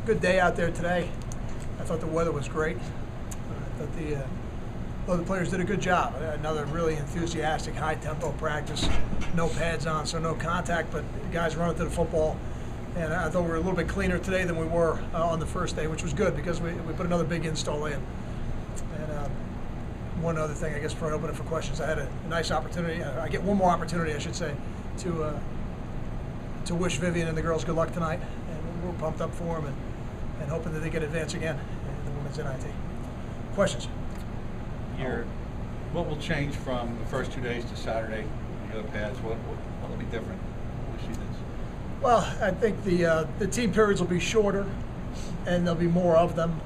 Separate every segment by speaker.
Speaker 1: good day out there today. I thought the weather was great. I thought the players did a good job. Another really enthusiastic, high-tempo practice. No pads on, so no contact, but guys running to the football. And I thought we were a little bit cleaner today than we were on the first day, which was good because we put another big install in. And one other thing, I guess, before I open it for questions, I had a nice opportunity. I get one more opportunity, I should say, to wish Vivian and the girls good luck tonight. And we're pumped up for them and hoping that they can advance again in the women's NIT. Questions?
Speaker 2: What will change from the first 2 days to Saturday? The other pads, what will be different? We see this.
Speaker 1: Well, I think the team periods will be shorter, and there'll be more of them.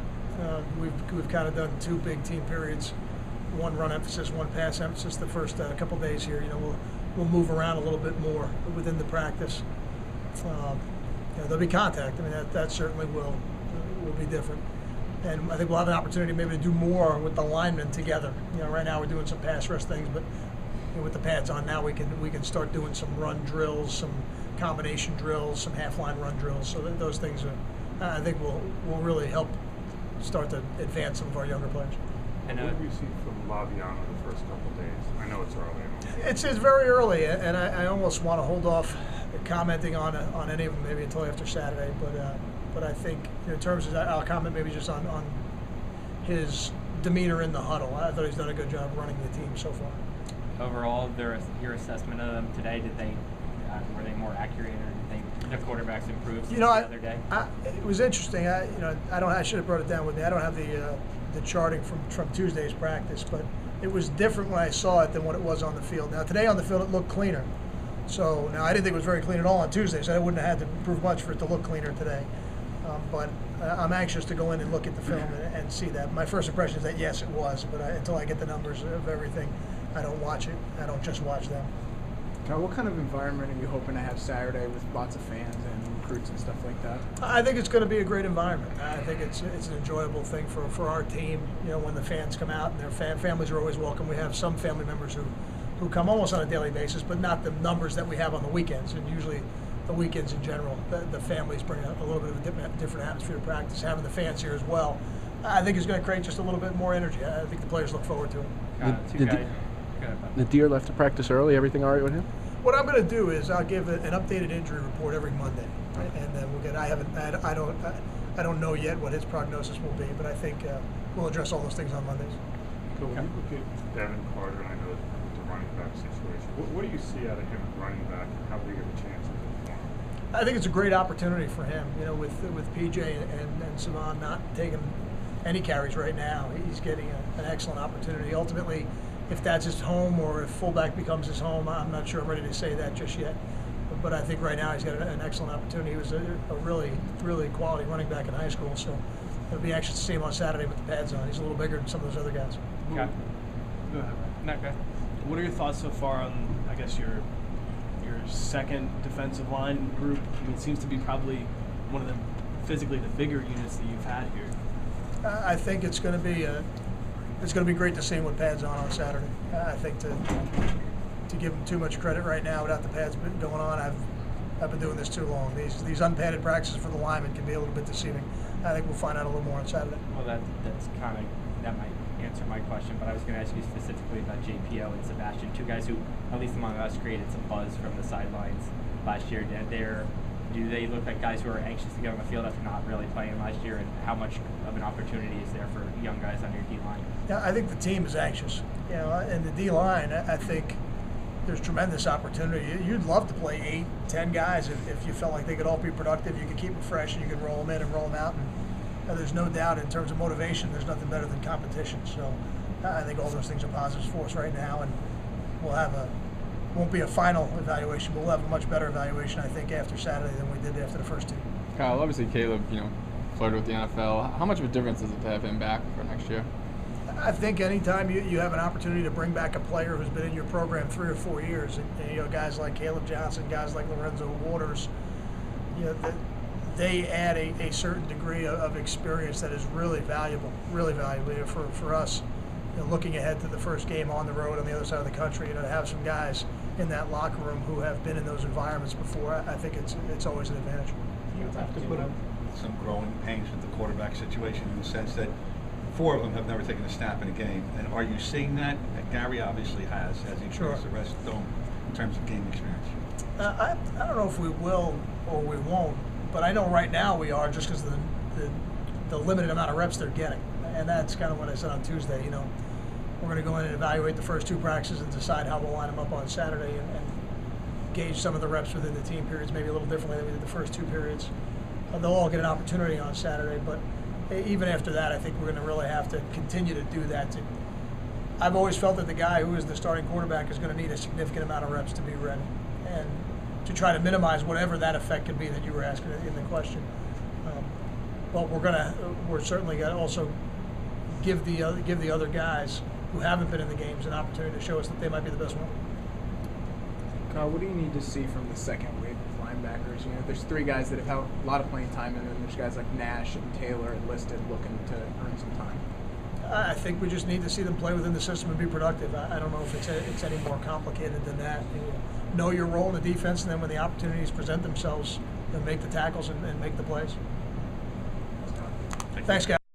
Speaker 1: We've kind of done two big team periods, one run emphasis, one pass emphasis. The first couple days here, we'll move around a little bit more within the practice. There'll be contact. I mean, that certainly will be different. And I think we'll have an opportunity maybe to do more with the linemen together. Right now we're doing some pass rush things, but with the pads on now we can start doing some run drills, some combination drills, some half line run drills. So those things I think will really help start to advance some of our younger players.
Speaker 3: And what have you seen from Laviano the first couple of days? I know it's early.
Speaker 1: It's very early, and I almost want to hold off commenting on any of them maybe until after Saturday. But I think in terms of I'll comment maybe just on his demeanor in the huddle. I thought he's done a good job running the team so far.
Speaker 4: Overall, your assessment of them today, were they more accurate, or did they the quarterbacks improve since the other day?
Speaker 1: It was interesting. I should have brought it down with me. I don't have the charting from Tuesday's practice, but it was different when I saw it than what it was on the field. Now today on the field it looked cleaner. So now I didn't think it was very clean at all on Tuesday, so I wouldn't have had to improve much for it to look cleaner today. But I'm anxious to go in and look at the film and see that. My first impression is that yes, it was, but until I get the numbers of everything, I don't watch it. I don't just watch them.
Speaker 5: What kind of environment are you hoping to have Saturday with lots of fans and recruits and stuff like that?
Speaker 1: I think it's going to be a great environment. I think it's an enjoyable thing for our team. When the fans come out, and their families are always welcome. We have some family members who come almost on a daily basis, but not the numbers that we have on the weekends. And usually the weekends in general, the families bring a little bit of a different atmosphere to practice. Having the fans here as well, I think is going to create just a little bit more energy. I think the players look forward to it.
Speaker 6: Nadir left to practice early. Everything all right with him?
Speaker 1: What I'm going to do is I'll give an updated injury report every Monday, and then we'll get. I don't know yet what his prognosis will be, but I think we'll address all those things on Mondays.
Speaker 3: So when you look at Devin Carter, and I know the running back situation, what do you see out of him at running back, and how big of a chance is it for him?
Speaker 1: I think it's a great opportunity for him. With PJ and Savan not taking any carries right now, he's getting an excellent opportunity. Ultimately, if that's his home or if fullback becomes his home, I'm not sure I'm ready to say that just yet. But I think right now he's got an excellent opportunity. He was a really, really quality running back in high school, so it'll be anxious to see him on Saturday with the pads on. He's a little bigger than some of those other guys.
Speaker 4: Okay.
Speaker 7: Go ahead.
Speaker 4: No, go.
Speaker 7: What are your thoughts so far on, I guess, your second defensive line group? I mean, it seems to be probably one of the physically the bigger units that you've had here.
Speaker 1: I think it's going to be great to see him with pads on Saturday. I think to give him too much credit right now without the pads going on, I've been doing this too long. These unpadded practices for the linemen can be a little bit deceiving. I think we'll find out a little more on Saturday.
Speaker 4: Well, that might answer my question, but I was going to ask you specifically about JPO and Sebastian, two guys who, at least among us, created some buzz from the sidelines last year. Do they look like guys who are anxious to get on the field after not really playing last year, and how much of an opportunity is there for young guys on your D-line?
Speaker 1: Yeah, I think the team is anxious. And the D-line, I think there's tremendous opportunity. You'd love to play 8-10 guys if you felt like they could all be productive. You could keep them fresh, and you could roll them in and roll them out. And there's no doubt in terms of motivation, there's nothing better than competition. So I think all those things are positives for us right now, and won't be a final evaluation. We'll have a much better evaluation, I think, after Saturday than we did after the first two.
Speaker 6: Kyle, obviously Caleb, flirted with the NFL. How much of a difference is it to have him back for next year?
Speaker 1: I think anytime you have an opportunity to bring back a player who's been in your program 3 or 4 years, and guys like Caleb Johnson, guys like Lorenzo Waters, they add a certain degree of experience that is really valuable for us. Looking ahead to the first game on the road on the other side of the country, to have some guys in that locker room who have been in those environments before, I think it's always an advantage.
Speaker 2: You have to put some growing pains with the quarterback situation in the sense that 4 of them have never taken a snap in a game. And are you seeing that? Gary obviously has, as he
Speaker 1: Sure.
Speaker 2: does. The rest don't, in terms of game experience.
Speaker 1: I don't know if we will or we won't, but I know right now we are just because of the limited amount of reps they're getting. And that's kind of what I said on Tuesday. You know, we're going to go in and evaluate the first 2 practices and decide how we'll line them up on Saturday and gauge some of the reps within the team periods maybe a little differently than we did the first 2 periods. They'll all get an opportunity on Saturday, but even after that, I think we're going to really have to continue to do that. I've always felt that the guy who is the starting quarterback is going to need a significant amount of reps to be ready, and to try to minimize whatever that effect could be that you were asking in the question. But we're certainly going to also give the other guys who haven't been in the games an opportunity to show us that they might be the best one.
Speaker 5: Kyle, what do you need to see from the second wave of linebackers? You know, there's 3 guys that have had a lot of playing time, and then there's guys like Nash and Taylor enlisted looking to earn some time.
Speaker 1: I think we just need to see them play within the system and be productive. I don't know if it's any more complicated than that. You know your role in the defense, and then when the opportunities present themselves, make the tackles and make the plays. Thanks, guys.